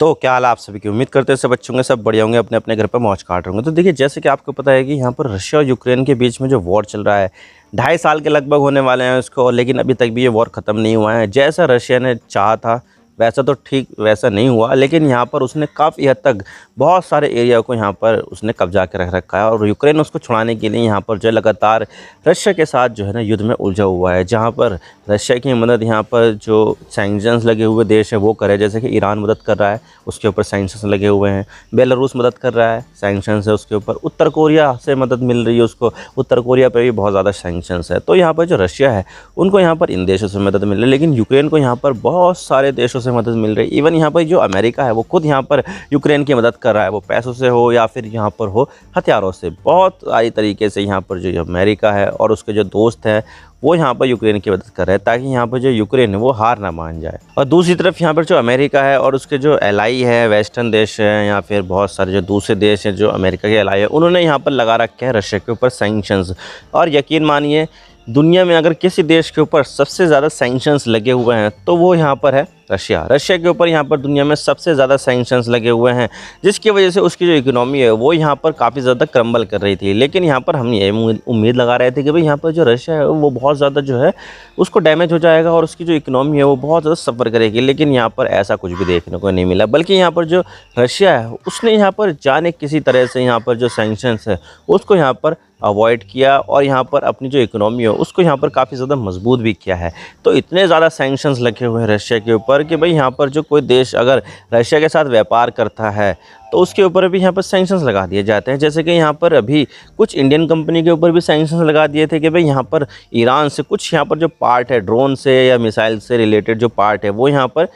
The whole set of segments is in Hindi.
तो क्या हाल है आप सभी की। उम्मीद करते हैं सब अच्छे होंगे, सब बढ़िया होंगे, अपने अपने घर पर मौज काट रहे होंगे। तो देखिए, जैसे कि आपको पता है कि यहाँ पर रशिया और यूक्रेन के बीच में जो वॉर चल रहा है, 2.5 साल के लगभग होने वाले हैं उसको, लेकिन अभी तक भी ये वॉर ख़त्म नहीं हुआ है। जैसा रशिया ने चाहा था वैसा तो ठीक वैसा नहीं हुआ, लेकिन यहाँ पर उसने काफ़ी हद तक बहुत सारे एरिया को यहाँ पर उसने कब्जा के रख रखा है। और यूक्रेन उसको छुड़ाने के लिए यहाँ पर जो लगातार रशिया के साथ जो है ना युद्ध में उलझा हुआ है, जहाँ पर रशिया की मदद यहाँ पर जो सैंक्शंस लगे हुए देश है वो करे। जैसे कि ईरान मदद कर रहा है, उसके ऊपर सैंक्शंस लगे हुए हैं। बेलारूस मदद कर रहा है, सैंक्शंस है उसके ऊपर। उत्तर कोरिया से मदद मिल रही है उसको, उत्तर कोरिया पर भी बहुत ज़्यादा सैंक्शंस है। तो यहाँ पर जो रशिया है उनको यहाँ पर इन देशों से मदद मिल रही है, लेकिन यूक्रेन को यहाँ पर बहुत सारे देशों से मदद मिल रही है। इवन यहाँ पर जो अमेरिका है वो खुद यहाँ पर यूक्रेन की मदद कर रहा है, वो पैसों से हो या फिर यहाँ पर हो हथियारों से। बहुत सारी तरीके से यहाँ पर जो अमेरिका है और उसके जो दोस्त हैं वो यहाँ पर यूक्रेन की मदद कर रहे हैं, ताकि यहाँ पर जो यूक्रेन है वो हार ना मान जाए। और दूसरी तरफ यहाँ पर जो अमेरिका है और उसके जो एलाई है, वेस्टर्न देश है या फिर बहुत सारे जो दूसरे देश हैं जो अमेरिका के एलाई है, उन्होंने यहाँ पर लगा रखे हैं रशिया के ऊपर सैंक्शंस। और यकीन मानिए, दुनिया में अगर किसी देश के ऊपर सबसे ज़्यादा सैंक्शंस लगे हुए हैं तो वो यहाँ पर है रशिया। रशिया के ऊपर यहाँ पर दुनिया में सबसे ज़्यादा सैंक्शंस लगे हुए हैं, जिसकी वजह से उसकी जो इकोनॉमी है वो यहाँ पर काफ़ी ज़्यादा क्रम्बल कर रही थी। लेकिन यहाँ पर हम ये उम्मीद लगा रहे थे कि भाई यहाँ पर जो रशिया है वो बहुत ज़्यादा जो है उसको डैमेज हो जाएगा और उसकी जो इकोनॉमी है वो बहुत ज़्यादा सफ़र करेगी। लेकिन यहाँ पर ऐसा कुछ भी देखने को नहीं मिला, बल्कि यहाँ पर जो रशिया है उसने यहाँ पर जाने किसी तरह से यहाँ पर जो सैंक्शंस है उसको यहाँ पर अवॉइड किया और यहाँ पर अपनी जो इकोनॉमी है उसको यहाँ पर काफ़ी ज़्यादा मजबूत भी किया है। तो इतने ज़्यादा सैंक्शंस लगे हुए हैं रशिया के ऊपर कि भाई यहाँ पर जो कोई देश अगर रशिया के साथ व्यापार करता है तो उसके ऊपर भी यहाँ पर सैंक्शंस लगा दिए जाते हैं। जैसे कि यहाँ पर अभी कुछ इंडियन कंपनी के ऊपर भी सैंक्शंस लगा दिए थे कि भाई यहाँ पर ईरान से कुछ यहाँ पर जो पार्ट है, ड्रोन से या मिसाइल से रिलेटेड जो पार्ट है वो यहाँ पर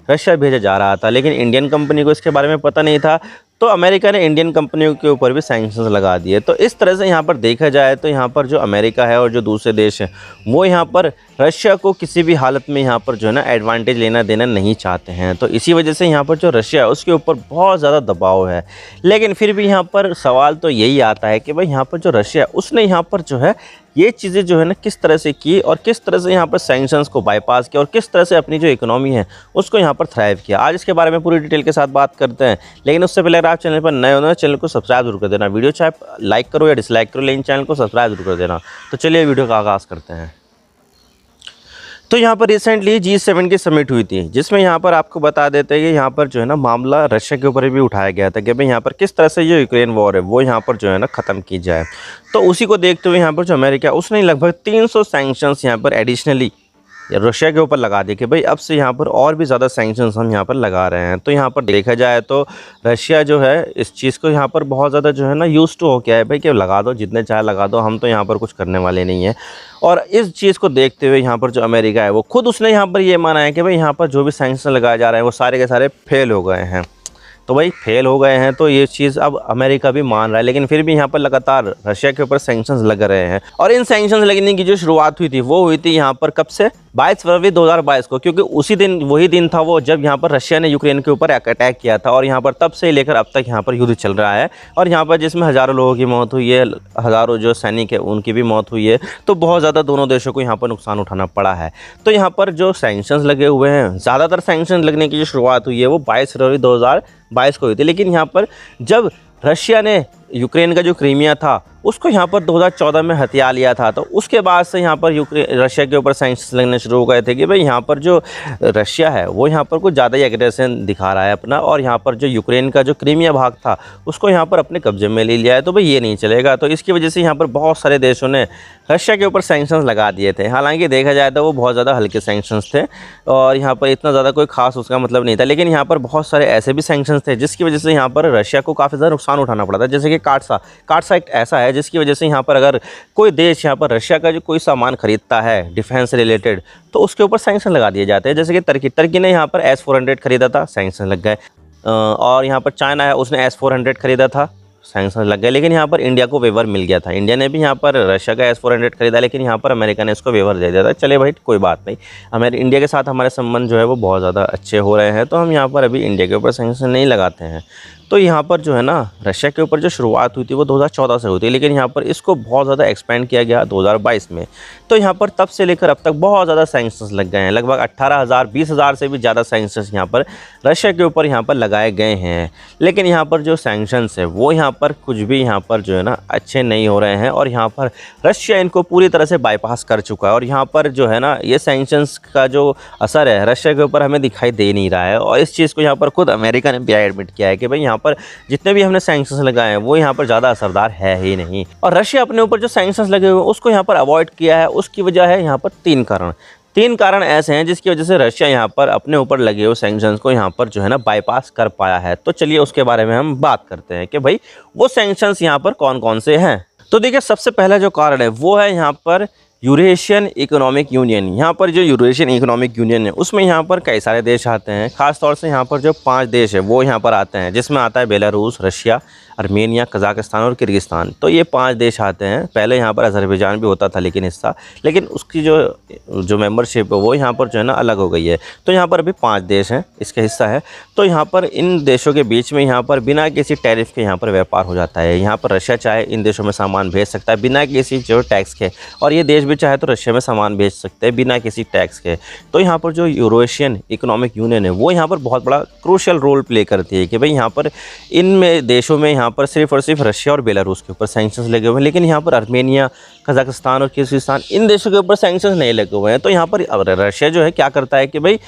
रशिया भेजा जा रहा था, लेकिन इंडियन कंपनी को इसके बारे में पता नहीं था। तो अमेरिका ने इंडियन कंपनियों के ऊपर भी सैंक्शंस लगा दिए। तो इस तरह से यहाँ पर देखा जाए तो यहाँ पर जो अमेरिका है और जो दूसरे देश हैं वो यहाँ पर रशिया को किसी भी हालत में यहाँ पर जो है ना एडवांटेज लेना देना नहीं चाहते हैं। तो इसी वजह से यहाँ पर जो रशिया है उसके ऊपर बहुत ज़्यादा दबाव है। लेकिन फिर भी यहाँ पर सवाल तो यही आता है कि भाई यहाँ पर जो रशिया है उसने यहाँ पर जो है ये चीज़ें जो है ना किस तरह से की और किस तरह से यहाँ पर सैंक्शंस को बाईपास किया और किस तरह से अपनी जो इकोनॉमी है उसको यहाँ पर थ्राइव किया। आज इसके बारे में पूरी डिटेल के साथ बात करते हैं, लेकिन उससे पहले अगर आप चैनल पर नए हो ना, चैनल को सब्सक्राइब जरूर कर देना। वीडियो चाहे लाइक करो या डिसलाइक करो, लेकिन चैनल को सब्सक्राइब जरूर कर देना। तो चलिए वीडियो का आगाज़ करते हैं। तो यहाँ पर रिसेंटली G7 की समिट हुई थी, जिसमें यहाँ पर आपको बता देते हैं कि यहाँ पर जो है ना मामला रशिया के ऊपर भी उठाया गया था कि भाई यहाँ पर किस तरह से जो यूक्रेन वॉर है वो यहाँ पर जो है ना ख़त्म की जाए। तो उसी को देखते हुए यहाँ पर जो अमेरिका उसने लगभग 300 सैंक्शंस यहाँ पर एडिशनली रशिया के ऊपर लगा दिए कि भाई अब से यहाँ पर और भी ज़्यादा सैंक्शंस हम यहाँ पर लगा रहे हैं। तो यहाँ पर देखा जाए तो रशिया जो है इस चीज़ को यहाँ पर बहुत ज़्यादा जो है ना यूज़ टू हो गया है भाई कि लगा दो जितने चाहे लगा दो, हम तो यहाँ पर कुछ करने वाले नहीं हैं। और इस चीज़ को देखते हुए यहाँ पर जो अमेरिका है वो खुद उसने यहाँ पर ये माना है कि भाई यहाँ पर जो भी सैंक्शन लगाए जा रहे हैं वो सारे के सारे फेल हो गए हैं। तो भाई फेल हो गए हैं तो ये चीज़ अब अमेरिका भी मान रहा है, लेकिन फिर भी यहाँ पर लगातार रशिया के ऊपर सैंक्शंस लग रहे हैं। और इन सैंक्शंस लगने की जो शुरुआत हुई थी वो हुई थी यहाँ पर कब से, 22 फरवरी 2022 को, क्योंकि उसी दिन वही दिन था वो जब यहाँ पर रशिया ने यूक्रेन के ऊपर अटैक किया था। और यहाँ पर तब से लेकर अब तक यहाँ पर युद्ध चल रहा है और यहाँ पर जिसमें हज़ारों लोगों की मौत हुई है, हज़ारों जो सैनिक है उनकी भी मौत हुई है। तो बहुत ज़्यादा दोनों देशों को यहाँ पर नुकसान उठाना पड़ा है। तो यहाँ पर जो सैंक्शंस लगे हुए हैं, ज़्यादातर सैंक्शन लगने की जो शुरुआत हुई है वो 22 फरवरी 2022 को हुई थी। लेकिन यहाँ पर जब रशिया ने यूक्रेन का जो क्रीमिया था उसको यहाँ पर 2014 में हथिया लिया था, तो उसके बाद से यहाँ पर रशिया के ऊपर सैंक्शंस लगने शुरू हो गए थे कि भाई यहाँ पर जो रशिया है वो यहाँ पर कुछ ज़्यादा ही एग्रेशन दिखा रहा है अपना, और यहाँ पर जो यूक्रेन का जो क्रीमिया भाग था उसको यहाँ पर अपने कब्जे में ले लिया है। तो भाई ये नहीं चलेगा। तो इसकी वजह से यहाँ पर बहुत सारे देशों ने रशिया के ऊपर सैंक्शंस लगा दिए थे। हालांकि देखा जाए तो वो बहुत ज़्यादा हल्के सैंक्शंस थे और यहाँ पर इतना ज़्यादा कोई खास उसका मतलब नहीं था। लेकिन यहाँ पर बहुत सारे ऐसे भी सैंक्शंस थे जिसकी वजह से यहाँ पर रशिया को काफ़ी ज़्यादा नुकसान उठाना पड़ा था। जैसे कि काटसा एक ऐसा है जिसकी वजह से यहाँ पर अगर कोई देश यहाँ पर रशिया का जो कोई सामान खरीदता है डिफेंस रिलेटेड तो उसके ऊपर सैंक्शन लगा दिए जाते हैं। जैसे कि तुर्की ने यहाँ पर S-400 खरीदा था, सैंक्शन लग गए। और यहाँ पर चाइना है, उसने S-400 खरीदा था, सैंक्शन लग गए। लेकिन यहाँ पर इंडिया को वेवर मिल गया था। इंडिया ने भी यहाँ पर रशिया का S-400 खरीदा, लेकिन यहाँ पर अमेरिका ने इसको वेवर दे दिया था। चले भाई कोई बात नहीं, इंडिया के साथ हमारे संबंध जो है वो बहुत ज़्यादा अच्छे हो रहे हैं, तो हम यहाँ पर अभी इंडिया के ऊपर सैंक्शन नहीं लगाते हैं। तो यहाँ पर जो है ना रशिया के ऊपर जो शुरुआत हुई थी वो 2014 से हुई थी, लेकिन यहाँ पर इसको बहुत ज़्यादा एक्सपेंड किया गया 2022 में। तो यहाँ पर तब से लेकर अब तक बहुत ज़्यादा सैंक्शंस लग गए हैं, लगभग 18,000 20,000 से भी ज़्यादा सैंक्शंस यहाँ पर रशिया के ऊपर यहाँ पर लगाए गए हैं। लेकिन यहाँ पर जो सैंक्शंस है वो यहाँ पर कुछ भी यहाँ पर जो है ना अच्छे नहीं हो रहे हैं, और यहाँ पर रशिया इनको पूरी तरह से बाईपास कर चुका है। और यहाँ पर जो है ना ये सैंक्शंस का जो असर है रशिया के ऊपर हमें दिखाई दे नहीं रहा है, और इस चीज़ को यहाँ पर खुद अमेरिका ने भी एडमिट किया है कि भाई यहाँ पर जितने भी हमने सैंक्शंस लगाए हैं वो यहाँ पर ज़्यादा असरदार है ही नहीं। और रशिया अपने ऊपर जो सैंक्शंस लगे हुए हैं उसको यहाँ पर अवॉइड किया है। उसकी वजह है यहाँ पर तीन कारण ऐसे हैं जिसकी वजह से रशिया यहाँ पर अपने ऊपर लगे हुए सैंक्शंस को यहाँ पर जो है ना बाईपास कर पाया है। तो चलिए उसके बारे में हम बात करते हैं कि भाई वो सैंक्शंस यहाँ पर कौन कौन से हैं। तो देखिए सबसे पहला जो कारण है वो है यहाँ पर यूरेशियन इकोनॉमिक यूनियन। यहाँ पर जो यूरेशियन इकोनॉमिक यूनियन है उसमें यहाँ पर कई सारे देश आते हैं, खासतौर से यहाँ पर जो 5 देश है वो यहाँ पर आते हैं, जिसमें आता है बेलारूस, रशिया, आर्मेनिया, कजाकिस्तान और किर्गिस्तान। तो ये 5 देश आते हैं। पहले यहाँ पर अज़रबैजान भी होता था लेकिन उसकी जो मेंबरशिप है वो यहाँ पर जो है ना अलग हो गई है। तो यहाँ पर अभी 5 देश हैं इसका हिस्सा है। तो यहाँ पर इन देशों के बीच में यहाँ पर बिना किसी टैरिफ के यहाँ पर व्यापार हो जाता है। यहाँ पर रशिया चाहे इन देशों में सामान भेज सकता है बिना किसी जो टैक्स के, और ये देश भी चाहे तो रशिया में सामान भेज सकते हैं बिना किसी टैक्स के। तो यहाँ पर जो यूरेशियन इकोनॉमिक यूनियन है वो यहाँ पर बहुत बड़ा क्रूशियल रोल प्ले करती है कि भाई यहाँ पर इन देशों में यहाँ पर सिर्फ और सिर्फ रशिया और बेलारूस के ऊपर सैंक्शंस लगे हुए हैं, लेकिन यहाँ पर आर्मेनिया, कजाकिस्तान और किर्गिस्तान इन देशों के ऊपर सैंक्शंस नहीं लगे हुए हैं। तो यहाँ पर रशिया जो है क्या करता है कि भाई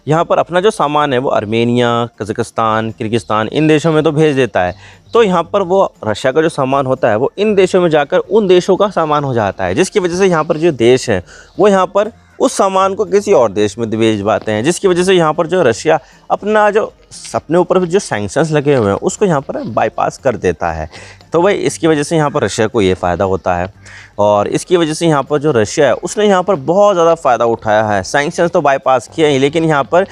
यहाँ पर अपना जो सामान है वो आर्मेनिया, कजाकिस्तान, किर्गिस्तान इन देशों में तो भेज देता है। तो यहाँ पर वो रशिया का जो सामान होता है वो इन देशों में जाकर उन देशों का सामान हो जाता है, जिसकी वजह से यहाँ पर जो देश हैं वो यहाँ पर उस सामान को किसी और देश में भेज पाते हैं, जिसकी वजह से यहाँ पर जो रशिया अपने ऊपर जो सैंक्शंस लगे हुए हैं उसको यहाँ पर बाईपास कर देता है। तो भाई इसकी वजह से यहाँ पर रशिया को ये फ़ायदा होता है, और इसकी वजह से यहाँ पर जो रशिया है उसने यहाँ पर बहुत ज़्यादा फ़ायदा उठाया है। सैंक्शंस तो बाईपास किए हैं, लेकिन यहाँ पर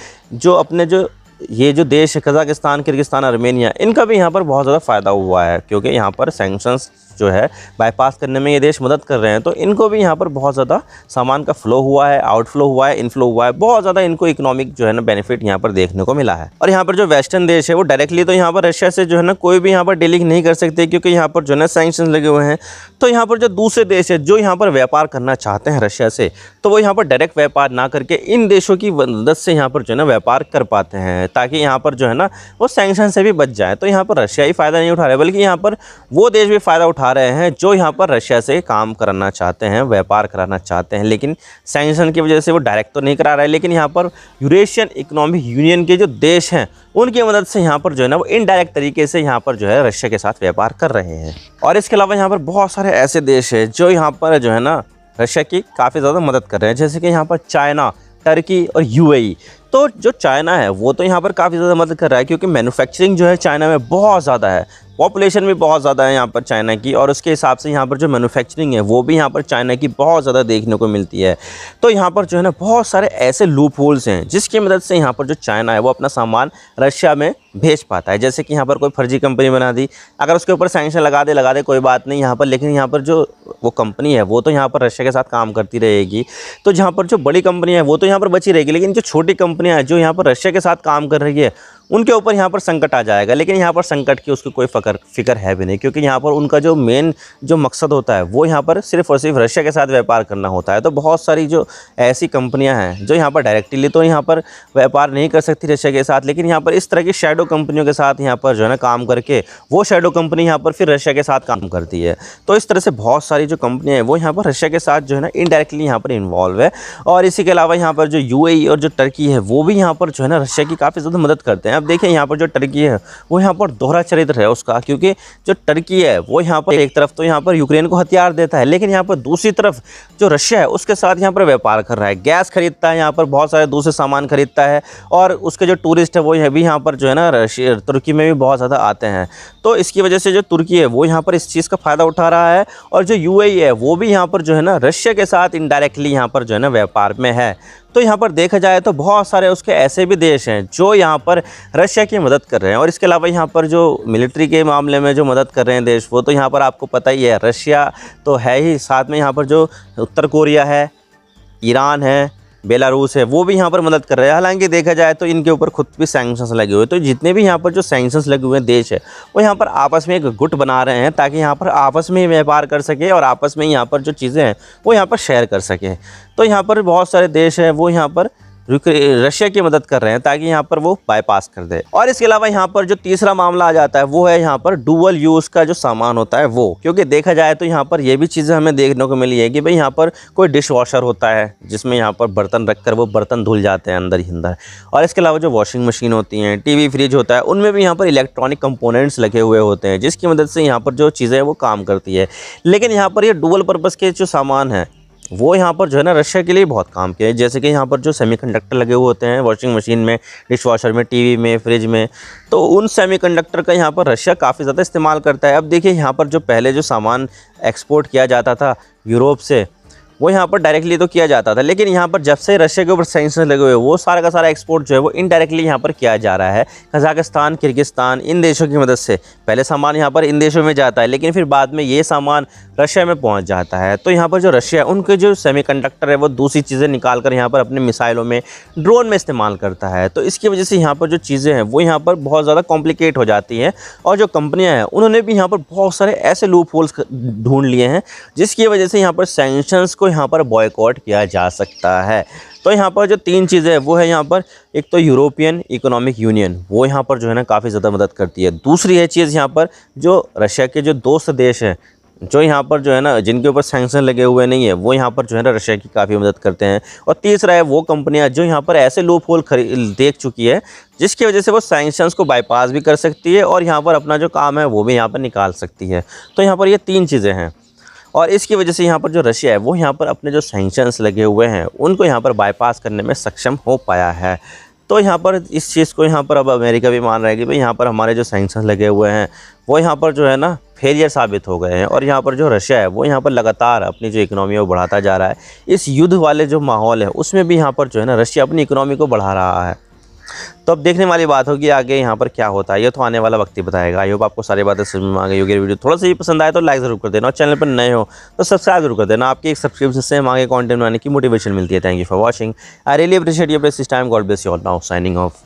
ये जो देश है कजाकिस्तान, किर्गिस्तान, आर्मेनिया, इनका भी यहाँ पर बहुत ज़्यादा फ़ायदा हुआ है, क्योंकि यहाँ पर सैंक्शंस जो है बाईपास करने में ये देश मदद कर रहे हैं। तो इनको भी यहाँ पर बहुत ज़्यादा सामान का फ़्लो हुआ है, आउटफ्लो हुआ है, इनफ्लो हुआ है, बहुत ज़्यादा इनको इकोनॉमिक जो है ना बेनिफिट यहाँ पर देखने को मिला है। और यहाँ पर जो वेस्टर्न देश है वो डायरेक्टली तो यहाँ पर रशिया से जो है ना कोई भी यहाँ पर डीलिंग नहीं कर सकते, क्योंकि यहाँ पर जो है ना सैंक्शंस लगे हुए हैं। तो यहाँ पर जो दूसरे देश है जो यहाँ पर व्यापार करना चाहते हैं रशिया से, तो वो यहाँ पर डायरेक्ट व्यापार ना करके इन देशों की मदद से यहाँ पर जो है ना व्यापार कर पाते हैं, ताकि यहाँ पर जो है ना वो सैंक्शन से भी बच जाए। तो यहाँ पर रशिया ही फ़ायदा नहीं उठा रहे, बल्कि यहाँ पर वो देश भी फ़ायदा उठा रहे हैं जो यहाँ पर रशिया से काम करना चाहते हैं, व्यापार कराना चाहते हैं, लेकिन सैंक्शन की वजह से वो डायरेक्ट तो नहीं करा रहे, लेकिन यहाँ पर यूरेशियन इकोनॉमिक यूनियन के जो देश हैं उनकी मदद से यहाँ पर जो है ना वो इनडायरेक्ट तरीके से यहाँ पर जो है रशिया के साथ व्यापार कर रहे हैं। और इसके अलावा यहाँ पर बहुत सारे ऐसे देश हैं जो यहाँ पर जो है ना रशिया की काफ़ी ज़्यादा मदद कर रहे हैं, जैसे कि यहाँ पर चाइना, टर्की और यूएई। तो जो चाइना है वो तो यहाँ पर काफ़ी ज़्यादा मदद कर रहा है, क्योंकि मैन्युफैक्चरिंग जो है चाइना में बहुत ज़्यादा है, पॉपुलेशन भी बहुत ज़्यादा है यहाँ पर चाइना की, और उसके हिसाब से यहाँ पर जो मैन्युफैक्चरिंग है वो भी यहाँ पर चाइना की बहुत ज़्यादा देखने को मिलती है। तो यहाँ पर जो है ना बहुत सारे ऐसे लूप होल्स हैं जिसकी मदद से यहाँ पर जो चाइना है वो अपना सामान रशिया में भेज पाता है। जैसे कि यहाँ पर कोई फर्जी कंपनी बना दी, अगर उसके ऊपर सैंक्शन लगा दे कोई बात नहीं यहाँ पर, लेकिन यहाँ पर जो वो कंपनी है वो तो यहाँ पर रशिया के साथ काम करती रहेगी। तो जहाँ पर जो बड़ी कंपनी है वो तो यहाँ पर बची रहेगी, लेकिन जो छोटी कंपनियाँ हैं जो यहाँ पर रशिया के साथ काम कर रही है उनके ऊपर यहाँ पर संकट आ जाएगा। लेकिन यहाँ पर संकट की उसकी कोई फिक्र है भी नहीं, क्योंकि यहाँ पर उनका जो मेन जो मकसद होता है वो यहाँ पर सिर्फ और सिर्फ रशिया के साथ व्यापार करना होता है। तो बहुत सारी जो ऐसी कंपनियाँ हैं जो यहाँ पर डायरेक्टली तो यहाँ पर व्यापार नहीं कर सकती रशिया के साथ, लेकिन यहाँ पर इस तरह की शैडो कंपनियों के साथ यहाँ पर जो है ना काम करके वो शैडो कंपनी यहाँ पर फिर रशिया के साथ काम करती है। तो इस तरह से बहुत सारी जो कंपनियाँ हैं वो यहाँ पर रशिया के साथ जो है ना इनडायरेक्टली यहाँ पर इन्वॉल्व है। और इसी के अलावा यहाँ पर जो यूएई और जो टर्की है वो भी यहाँ पर जो है ना रशिया की काफ़ी ज़्यादा मदद करते हैं। अब देखिए यहाँ पर जो टर्की है वो यहाँ पर दोहरा चरित्र है उसका, क्योंकि जो टर्की है वो यहाँ पर एक तरफ तो यहाँ पर यूक्रेन को हथियार देता है, लेकिन यहाँ पर दूसरी तरफ जो रशिया है उसके साथ यहाँ पर व्यापार कर रहा है, गैस खरीदता है, यहाँ पर बहुत सारे दूसरे सामान खरीदता है, और उसके जो टूरिस्ट है वो भी यहाँ पर जो है ना तुर्की में भी बहुत ज़्यादा आते हैं। तो इसकी वजह से जो तुर्की है वो यहाँ पर इस चीज़ का फ़ायदा उठा रहा है, और जो यूएई है वो भी यहाँ पर जो है ना रशिया के साथ इनडायरेक्टली यहाँ पर जो है ना व्यापार में है। तो यहाँ पर देखा जाए तो बहुत सारे उसके ऐसे भी देश हैं जो यहाँ पर रशिया की मदद कर रहे हैं। और इसके अलावा यहाँ पर जो मिलिट्री के मामले में जो मदद कर रहे हैं देश, वो तो यहाँ पर आपको पता ही है, रशिया तो है ही, साथ में यहाँ पर जो उत्तर कोरिया है, ईरान है, बेलारूस है, वो भी यहाँ पर मदद कर रहे हैं। हालांकि देखा जाए तो इनके ऊपर खुद भी सैंक्शंस लगे हुए हैं। तो जितने भी यहाँ पर जो सैंक्शंस लगे हुए हैं देश है, वो यहाँ पर आपस में एक गुट बना रहे हैं ताकि यहाँ पर आपस में ही व्यापार कर सके और आपस में यहाँ पर जो चीज़ें हैं वो यहाँ पर शेयर कर सकें। तो यहाँ पर बहुत सारे देश हैं वो यहाँ पर रशिया की मदद कर रहे हैं ताकि यहाँ पर वो बाईपास कर दे। और इसके अलावा यहाँ पर जो तीसरा मामला आ जाता है वो है यहाँ पर डुअल यूज़ का जो सामान होता है वो, क्योंकि देखा जाए तो यहाँ पर ये भी चीज़ें हमें देखने को मिली है कि भाई यहाँ पर कोई डिश वॉशर होता है जिसमें यहाँ पर बर्तन रख कर वो बर्तन धुल जाते हैं अंदर ही अंदर। और इसके अलावा जो वॉशिंग मशीन होती हैं, टीवी फ्रिज होता है, उनमें भी यहाँ पर इलेक्ट्रॉनिक कंपोनेंट्स लगे हुए होते हैं जिसकी मदद से यहाँ पर जो चीज़ें हैं वो काम करती है। लेकिन यहाँ पर ये डुअल पर्पज़ के जो सामान है वो यहाँ पर जो है ना रशिया के लिए बहुत काम के हैं। जैसे कि यहाँ पर जो सेमीकंडक्टर लगे हुए होते हैं वॉशिंग मशीन में, डिश वॉशर में, टीवी में, फ्रिज में, तो उन सेमीकंडक्टर का यहाँ पर रशिया काफ़ी ज़्यादा इस्तेमाल करता है। अब देखिए यहाँ पर जो पहले जो सामान एक्सपोर्ट किया जाता था यूरोप से, वो यहाँ पर डायरेक्टली तो किया जाता था, लेकिन यहाँ पर जब से रशिया के ऊपर सैंक्शन लगे हुए वो सारा का सारा एक्सपोर्ट जो है वो इनडायरेक्टली यहाँ पर किया जा रहा है। कजाकिस्तान, किर्गिस्तान, इन देशों की मदद से पहले सामान यहाँ पर इन देशों में जाता है, लेकिन फिर बाद में ये सामान रशिया में पहुँच जाता है। तो यहाँ पर जो रशिया है उनके जो सेमीकंडक्टर है वो दूसरी चीज़ें निकाल कर यहाँ पर अपने मिसाइलों में, ड्रोन में इस्तेमाल करता है। तो इसकी वजह से यहाँ पर जो चीज़ें हैं वो यहाँ पर बहुत ज़्यादा कॉम्प्लिकेट हो जाती हैं। और जो कंपनियाँ हैं उन्होंने भी यहाँ पर बहुत सारे ऐसे लूप होल्स ढूंढ लिए हैं जिसकी वजह से यहाँ पर सैंक्शंस को यहाँ पर बॉयकॉट किया जा सकता है। तो यहाँ पर जो तीन चीज़ें हैं वो है यहाँ पर, एक तो यूरोपियन इकोनॉमिक यूनियन, वो यहाँ पर जो है ना काफ़ी ज़्यादा मदद करती है। दूसरी है चीज़ यहाँ पर जो रशिया के जो दोस्त देश हैं जो यहाँ पर जो है ना जिनके ऊपर सैंक्शन लगे हुए नहीं है, वो यहाँ पर जो है ना रशिया की काफ़ी मदद करते हैं। और तीसरा है वो कंपनियाँ जो यहाँ पर ऐसे लूप होल देख चुकी है जिसकी वजह से वो सैंक्शंस को बाईपास भी कर सकती है और यहाँ पर अपना जो काम है वो भी यहाँ पर निकाल सकती है। तो यहाँ पर ये तीन चीज़ें हैं और इसकी वजह से यहाँ पर जो रशिया है वो यहाँ पर अपने जो सैंक्शंस लगे हुए हैं उनको यहाँ पर बाईपास करने में सक्षम हो पाया है। तो यहाँ पर इस चीज़ को यहाँ पर अब अमेरिका भी मान रहा है कि भाई यहाँ पर हमारे जो सैंक्शंस लगे हुए हैं वो यहाँ पर जो है ना फेलियर साबित हो गए हैं। और यहाँ पर जो रशिया है वो यहाँ पर लगातार अपनी जो इकोनॉमी है वो बढ़ाता जा रहा है। इस युद्ध वाले जो माहौल है उसमें भी यहाँ पर जो है ना रशिया अपनी इकोनॉमी को बढ़ा रहा है। तो अब देखने वाली बात होगी आगे यहाँ पर क्या होता है, ये तो आने वाला वक्त ही बताएगा। आई होप आपको सारी बातें समझ में आ गई होगी। वीडियो थोड़ा सा ही पसंद आए तो लाइक ज़रूर कर देना और चैनल पर नए हो तो सब्सक्राइब जरूर कर देना। आपकी एक सब्सक्रिप्शन से हम आगे कंटेंट बनाने की मोटिवेशन मिलती है। Thank you for watching. I really appreciate your precious time. God bless you all. Now signing off.